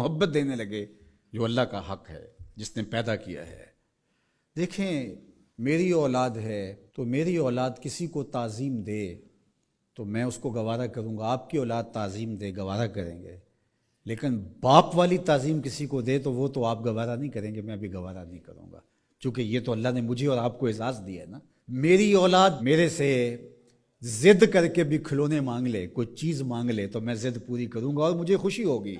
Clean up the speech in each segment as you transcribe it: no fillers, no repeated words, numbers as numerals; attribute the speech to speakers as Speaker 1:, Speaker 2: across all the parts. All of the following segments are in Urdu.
Speaker 1: محبت دینے لگے جو اللہ کا حق ہے، جس نے پیدا کیا ہے۔ دیکھیں، میری اولاد ہے تو میری اولاد کسی کو تعظیم دے تو میں اس کو گوارا کروں گا، آپ کی اولاد تعظیم دے گوارا کریں گے، لیکن باپ والی تعظیم کسی کو دے تو وہ تو آپ گوارا نہیں کریں گے، میں بھی گوارا نہیں کروں گا، چونکہ یہ تو اللہ نے مجھے اور آپ کو اعزاز دیا ہے نا۔ میری اولاد میرے سے ضد کر کے بھی کھلونے مانگ لے، کوئی چیز مانگ لے تو میں ضد پوری کروں گا اور مجھے خوشی ہوگی،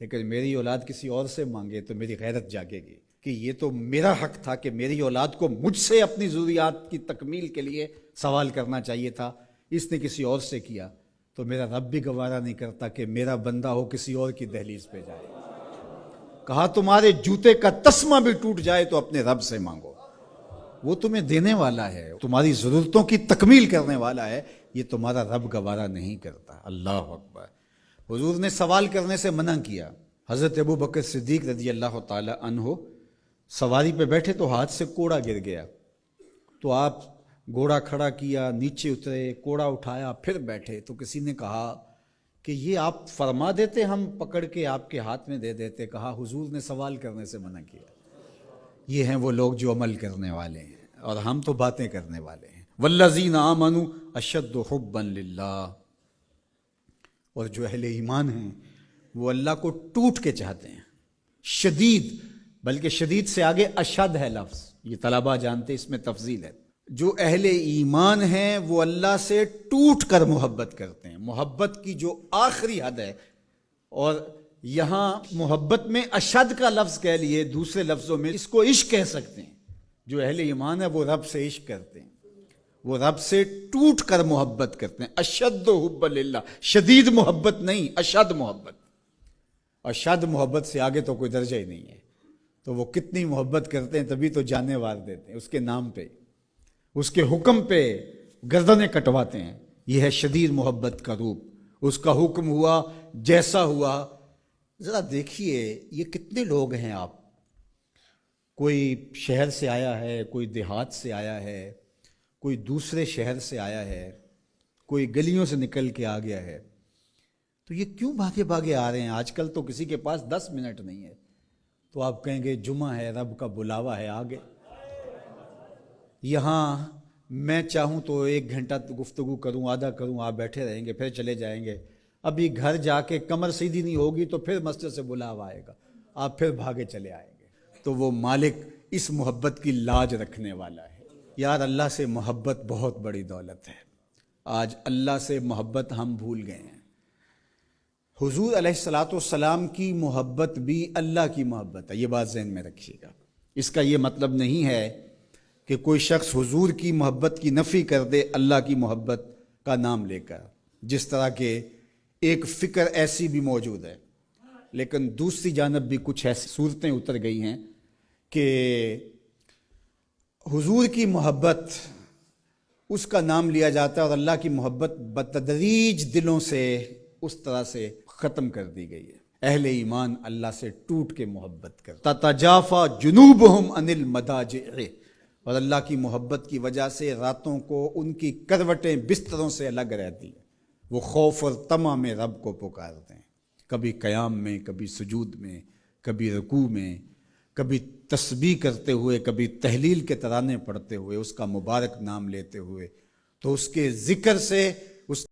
Speaker 1: لیکن میری اولاد کسی اور سے مانگے تو میری غیرت جاگے گی کہ یہ تو میرا حق تھا کہ میری اولاد کو مجھ سے اپنی ضروریات کی تکمیل کے لیے سوال کرنا چاہیے تھا، اس نے کسی اور سے کیا، تو میرا رب بھی گوارا نہیں کرتا کہ میرا بندہ ہو کسی اور کی دہلیز پہ جائے۔ کہا تمہارے جوتے کا تسمہ بھی ٹوٹ جائے تو اپنے رب سے مانگو، وہ تمہیں دینے والا ہے، تمہاری ضرورتوں کی تکمیل کرنے والا ہے، یہ تمہارا رب گوارا نہیں کرتا۔ اللہ اکبر۔ حضور نے سوال کرنے سے منع کیا۔ حضرت ابو بکر صدیق رضی اللہ تعالی عنہ سواری پہ بیٹھے تو ہاتھ سے کوڑا گر گیا، تو آپ گھوڑا کھڑا کیا، نیچے اترے، کوڑا اٹھایا، پھر بیٹھے، تو کسی نے کہا کہ یہ آپ فرما دیتے، ہم پکڑ کے آپ کے ہاتھ میں دے دیتے۔ کہا حضور نے سوال کرنے سے منع کیا۔ یہ ہیں وہ لوگ جو عمل کرنے والے ہیں، اور ہم تو باتیں کرنے والے ہیں۔ والذین آمنوا اشد حبا للہ، اور جو اہل ایمان ہیں وہ اللہ کو ٹوٹ کے چاہتے ہیں، شدید، بلکہ شدید سے آگے اشد ہے لفظ، یہ طلبہ جانتے، اس میں تفضیل ہے۔ جو اہل ایمان ہیں وہ اللہ سے ٹوٹ کر محبت کرتے ہیں، محبت کی جو آخری حد ہے، اور یہاں محبت میں اشد کا لفظ کہہ لیے، دوسرے لفظوں میں اس کو عشق کہہ سکتے ہیں۔ جو اہل ایمان ہے وہ رب سے عشق کرتے ہیں، وہ رب سے ٹوٹ کر محبت کرتے ہیں۔ اشد حب للہ، شدید محبت نہیں، اشد محبت۔ اشد محبت سے آگے تو کوئی درجہ ہی نہیں ہے، تو وہ کتنی محبت کرتے ہیں، تبھی تو جانیں وار دیتے ہیں اس کے نام پہ، اس کے حکم پہ گردنیں کٹواتے ہیں۔ یہ ہے شدید محبت کا روپ۔ اس کا حکم ہوا جیسا ہوا۔ ذرا دیکھیے یہ کتنے لوگ ہیں، آپ کوئی شہر سے آیا ہے، کوئی دیہات سے آیا ہے، کوئی دوسرے شہر سے آیا ہے، کوئی گلیوں سے نکل کے آ گیا ہے، تو یہ کیوں بھاگے بھاگے آ رہے ہیں؟ آج کل تو کسی کے پاس 10 منٹ نہیں ہے، تو آپ کہیں گے جمعہ ہے، رب کا بلاوا ہے، آگے۔ یہاں میں چاہوں تو 1 گھنٹہ گفتگو کروں، آدھا کروں، آپ بیٹھے رہیں گے، پھر چلے جائیں گے۔ ابھی گھر جا کے کمر سیدھی نہیں ہوگی تو پھر مسجد سے بلاوا آئے گا، آپ پھر بھاگے چلے آئیں گے۔ تو وہ مالک اس محبت کی لاج رکھنے والا ہے۔ یار اللہ سے محبت بہت بڑی دولت ہے، آج اللہ سے محبت ہم بھول گئے ہیں۔ حضور علیہ الصلاۃ والسلام کی محبت بھی اللہ کی محبت ہے، یہ بات ذہن میں رکھیے گا۔ اس کا یہ مطلب نہیں ہے کہ کوئی شخص حضور کی محبت کی نفی کر دے اللہ کی محبت کا نام لے کر، جس طرح کہ ایک فکر ایسی بھی موجود ہے، لیکن دوسری جانب بھی کچھ ایسی صورتیں اتر گئی ہیں کہ حضور کی محبت اس کا نام لیا جاتا ہے اور اللہ کی محبت بتدریج دلوں سے اس طرح سے ختم کر دی گئی ہے۔ اہل ایمان اللہ سے ٹوٹ کے محبت کرتا، تتجافا جنوبہم عن المضاجع، اور اللہ کی محبت کی وجہ سے راتوں کو ان کی کروٹیں بستروں سے الگ رہتی ہیں، وہ خوف اور طمع میں رب کو پکارتے ہیں، کبھی قیام میں، کبھی سجود میں، کبھی رکوع میں، کبھی تسبیح کرتے ہوئے، کبھی تہلیل کے ترانے پڑھتے ہوئے، اس کا مبارک نام لیتے ہوئے، تو اس کے ذکر سے